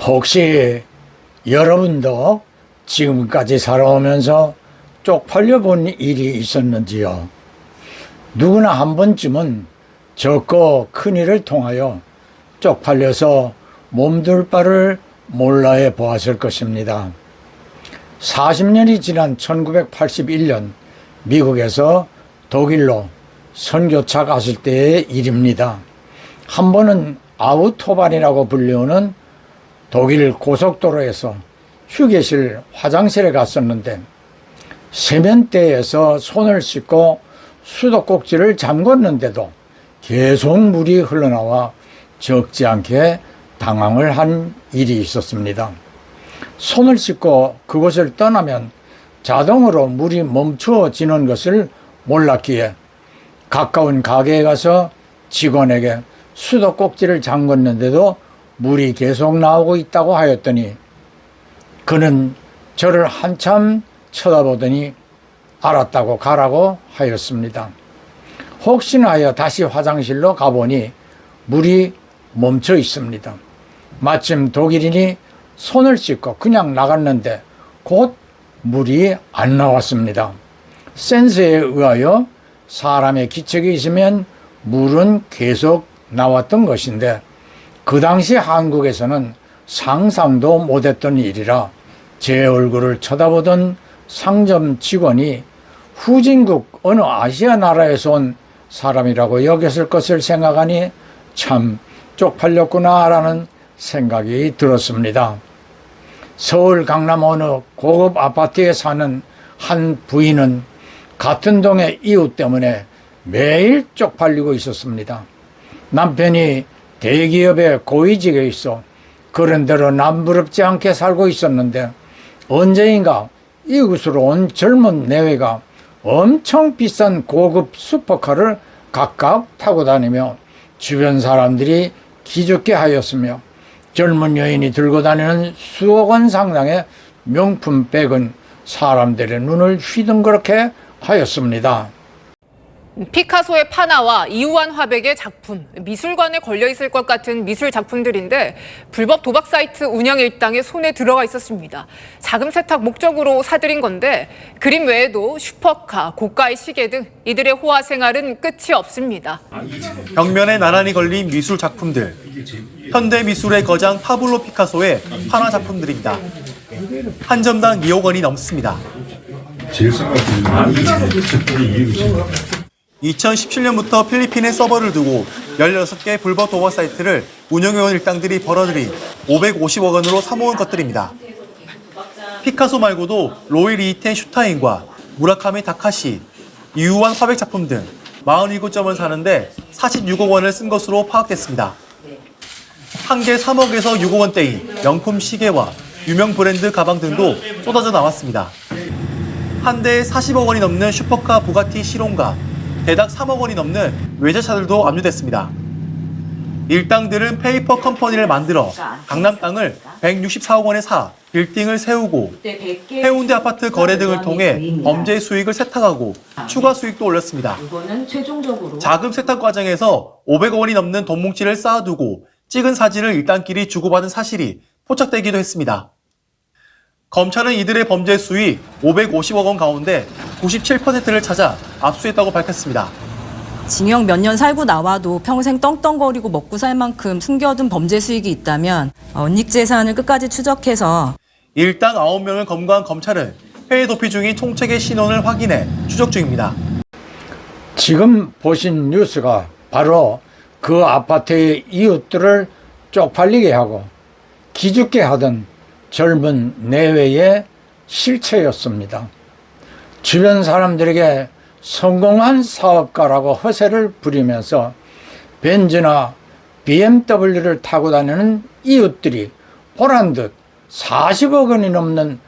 혹시 여러분도 지금까지 살아오면서 쪽팔려 본 일이 있었는지요? 누구나 한 번쯤은 적고 큰 일을 통하여 쪽팔려서 몸둘 바를 몰라해 보았을 것입니다. 40년이 지난 1981년 미국에서 독일로 선교차 갔을 때의 일입니다. 한 번은 아우토반이라고 불리우는 독일 고속도로에서 휴게실 화장실에 갔었는데 세면대에서 손을 씻고 수도꼭지를 잠궜는데도 계속 물이 흘러나와 적지 않게 당황을 한 일이 있었습니다. 손을 씻고 그곳을 떠나면 자동으로 물이 멈추어지는 것을 몰랐기에 가까운 가게에 가서 직원에게 수도꼭지를 잠궜는데도 물이 계속 나오고 있다고 하였더니 그는 저를 한참 쳐다보더니 알았다고 가라고 하였습니다. 혹시나 하여 다시 화장실로 가보니 물이 멈춰 있습니다. 마침 독일인이 손을 씻고 그냥 나갔는데 곧 물이 안 나왔습니다. 센서에 의하여 사람의 기척이 있으면 물은 계속 나왔던 것인데 그 당시 한국에서는 상상도 못했던 일이라 제 얼굴을 쳐다보던 상점 직원이 후진국 어느 아시아 나라에서 온 사람이라고 여겼을 것을 생각하니 참 쪽팔렸구나라는 생각이 들었습니다. 서울 강남 어느 고급 아파트에 사는 한 부인은 같은 동의 이웃 때문에 매일 쪽팔리고 있었습니다. 남편이 대기업의 고위직에 있어 그런대로 남부럽지 않게 살고 있었는데 언제인가 이웃으로 온 젊은 내외가 엄청 비싼 고급 슈퍼카를 각각 타고 다니며 주변 사람들이 기죽게 하였으며 젊은 여인이 들고 다니는 수억 원 상당의 명품 백은 사람들의 눈을 휘둥그렇게 하였습니다. 피카소의 파나와 이우환 화백의 작품, 미술관에 걸려있을 것 같은 미술 작품들인데 불법 도박 사이트 운영 일당의 손에 들어가 있었습니다. 자금 세탁 목적으로 사들인 건데 그림 외에도 슈퍼카, 고가의 시계 등 이들의 호화 생활은 끝이 없습니다. 벽면에 나란히 걸린 미술 작품들. 현대 미술의 거장 파블로 피카소의 파나 작품들입니다. 한 점당 2억 원이 넘습니다. 제일 싼 것 같은데 2017년부터 필리핀에 서버를 두고 16개 불법 도박 사이트를 운영해온 일당들이 벌어들인 550억 원으로 사모은 것들입니다. 피카소 말고도 로이 리히텐 슈타인과 무라카미 다카시, 이우환 화백 작품 등 47점을 사는데 46억 원을 쓴 것으로 파악됐습니다. 한 개 3억에서 6억 원대인 명품 시계와 유명 브랜드 가방 등도 쏟아져 나왔습니다. 한 대에 40억 원이 넘는 슈퍼카 부가티 시론과 대략 3억 원이 넘는 외제차들도 압류됐습니다. 일당들은 페이퍼 컴퍼니를 만들어 강남 땅을 164억 원에 사 빌딩을 세우고 해운대 아파트 거래 등을 통해 범죄 수익을 세탁하고 추가 수익도 올렸습니다. 자금 세탁 과정에서 500억 원이 넘는 돈 뭉치를 쌓아두고 찍은 사진을 일당끼리 주고받은 사실이 포착되기도 했습니다. 검찰은 이들의 범죄 수익 550억 원 가운데 97%를 찾아 압수했다고 밝혔습니다. 징역 몇 년 살고 나와도 평생 떵떵거리고 먹고 살 만큼 숨겨둔 범죄 수익이 있다면 은닉 재산을 끝까지 추적해서 일당 9명을 검거한 검찰은 해외 도피 중인 총책의 신원을 확인해 추적 중입니다. 지금 보신 뉴스가 바로 그 아파트의 이웃들을 쪽팔리게 하고 기죽게 하던 젊은 내외의 실체였습니다. 주변 사람들에게 성공한 사업가라고 허세를 부리면서 벤츠나 BMW를 타고 다니는 이웃들이 보란 듯 40억 원이 넘는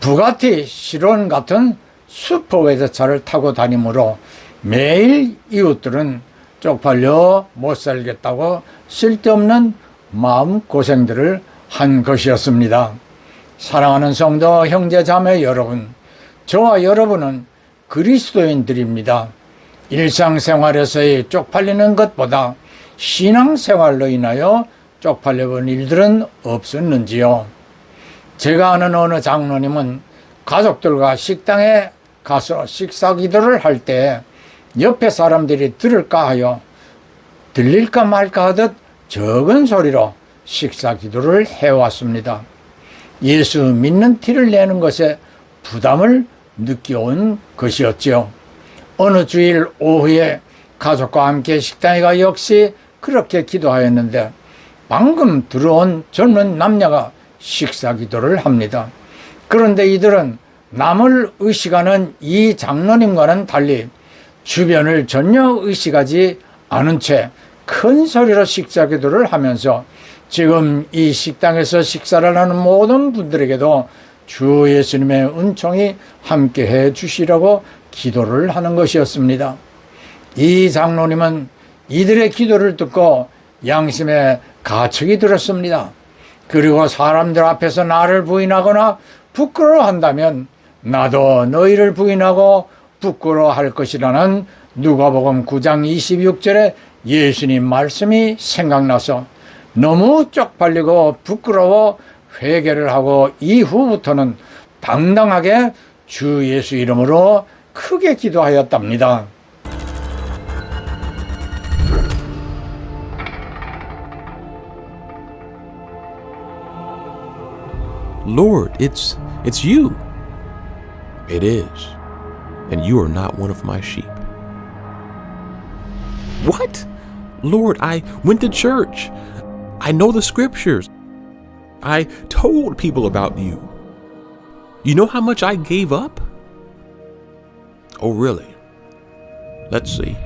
부가티 시론 같은 슈퍼 외제차를 타고 다니므로 매일 이웃들은 쪽팔려 못 살겠다고 쓸데없는 마음고생들을 한 것이었습니다. 사랑하는 성도 형제 자매 여러분, 저와 여러분은 그리스도인들입니다. 일상생활에서의 쪽팔리는 것보다 신앙생활로 인하여 쪽팔려본 일들은 없었는지요? 제가 아는 어느 장로님은 가족들과 식당에 가서 식사 기도를 할 때 옆에 사람들이 들을까 하여 들릴까 말까 하듯 적은 소리로 식사 기도를 해왔습니다. 예수 믿는 티를 내는 것에 부담을 느껴온 것이었지요. 어느 주일 오후에 가족과 함께 식당에 가 역시 그렇게 기도하였는데 방금 들어온 젊은 남녀가 식사 기도를 합니다. 그런데 이들은 남을 의식하는 이 장로님과는 달리 주변을 전혀 의식하지 않은 채 큰 소리로 식사 기도를 하면서 지금 이 식당에서 식사를 하는 모든 분들에게도 주 예수님의 은총이 함께해 주시라고 기도를 하는 것이었습니다. 이 장로님은 이들의 기도를 듣고 양심에 가책이 들었습니다. 그리고 사람들 앞에서 나를 부인하거나 부끄러워한다면 나도 너희를 부인하고 부끄러워할 것이라는 누가복음 9장 26절의 예수님 말씀이 생각나서 너무 쪽팔리고 부끄러워 회개를 하고 이후부터는 당당하게 주 예수 이름으로 크게 기도하였답니다. Lord, it's you. It is. And you are not one of my sheep. What? Lord, I went to church. I know the scriptures. I told people about you. You know how much I gave up? Oh, really? Let's see.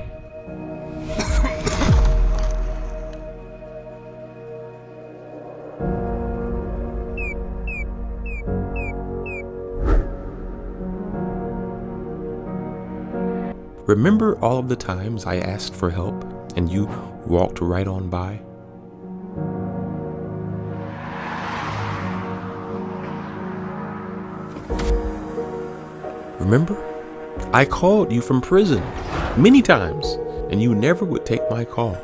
Remember all of the times I asked for help and you walked right on by? Remember? I called you from prison many times and you never would take my call.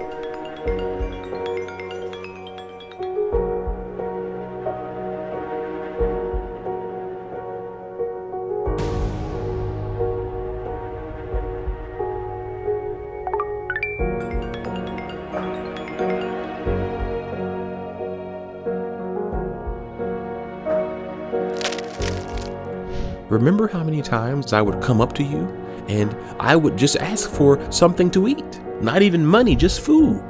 Remember how many times I would come up to you and I would just ask for something to eat? Not even money, just food.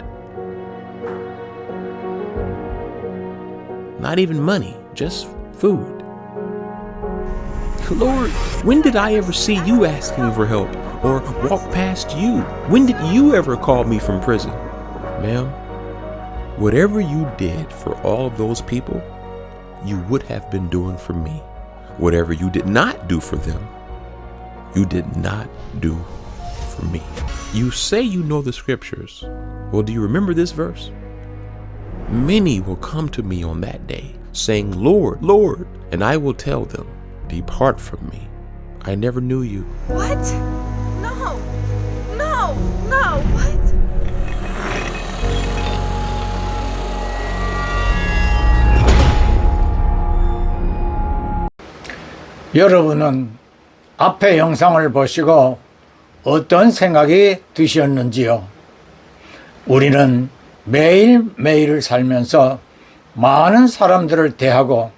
Not even money, just food. Lord, when did I ever see you asking for help or walk past you? When did you ever call me from prison? Ma'am, whatever you did for all of those people, you would have been doing for me. Whatever you did not do for them, you did not do for me. You say you know the scriptures. Well, do you remember this verse? Many will come to me on that day, saying, Lord, Lord, and I will tell them, depart from me. I never knew you. What? No, no, no, what? 여러분은 앞의 영상을 보시고 어떤 생각이 드셨는지요? 우리는 매일매일을 살면서 많은 사람들을 대하고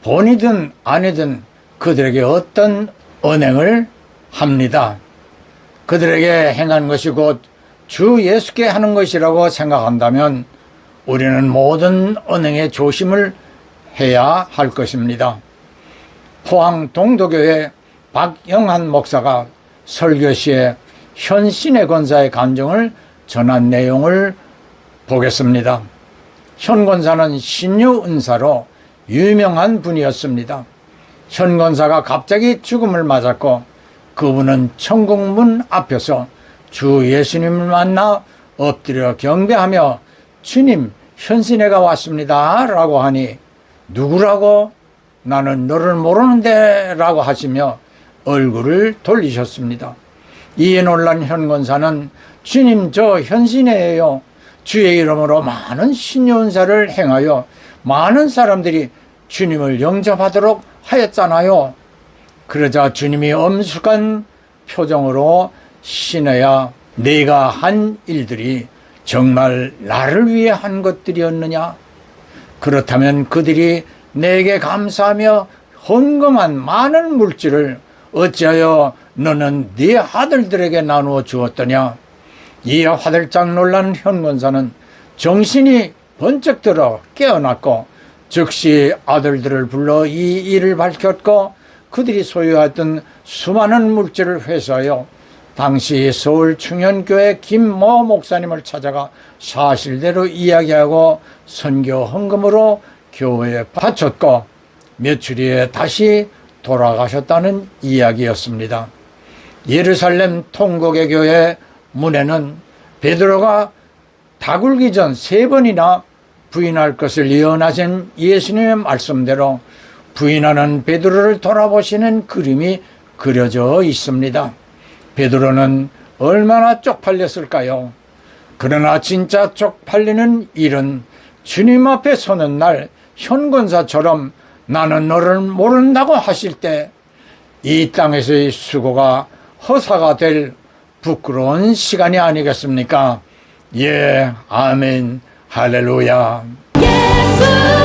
본이든 아니든 그들에게 어떤 언행을 합니다. 그들에게 행한 것이 곧 주 예수께 하는 것이라고 생각한다면 우리는 모든 언행에 조심을 해야 할 것입니다. 포항 동도교회 박영한 목사가 설교 시에 현신의 권사의 간증을 전한 내용을 보겠습니다. 현 권사는 신유 은사로 유명한 분이었습니다. 현 권사가 갑자기 죽음을 맞았고 그분은 천국문 앞에서 주 예수님을 만나 엎드려 경배하며 주님, 현신애가 왔습니다 라고 하니 누구라고? 나는 너를 모르는데 라고 하시며 얼굴을 돌리셨습니다. 이에 놀란 현 권사는 주님, 저 현신애예요. 주의 이름으로 많은 신년사를 행하여 많은 사람들이 주님을 영접하도록 하였잖아요. 그러자 주님이 엄숙한 표정으로 신하야, 내가 한 일들이 정말 나를 위해 한 것들이었느냐? 그렇다면 그들이 내게 감사하며 헌금한 많은 물질을 어찌하여 너는 네 아들들에게 나누어 주었더냐? 이에 화들짝 놀란 현권사는 정신이 번쩍 들어 깨어났고 즉시 아들들을 불러 이 일을 밝혔고 그들이 소유했던 수많은 물질을 회수하여 당시 서울 충현교회 김모 목사님을 찾아가 사실대로 이야기하고 선교 헌금으로 교회에 바쳤고 며칠 후에 다시 돌아가셨다는 이야기였습니다. 예루살렘 통곡의 교회 문에는 베드로가 다 굴기 전 3번이나 부인할 것을 예언하신 예수님의 말씀대로 부인하는 베드로를 돌아보시는 그림이 그려져 있습니다. 베드로는 얼마나 쪽팔렸을까요? 그러나 진짜 쪽팔리는 일은 주님 앞에 서는 날 현권사처럼 나는 너를 모른다고 하실 때 이 땅에서의 수고가 허사가 될 부끄러운 시간이 아니겠습니까? 예, 아멘, 할렐루야. 예수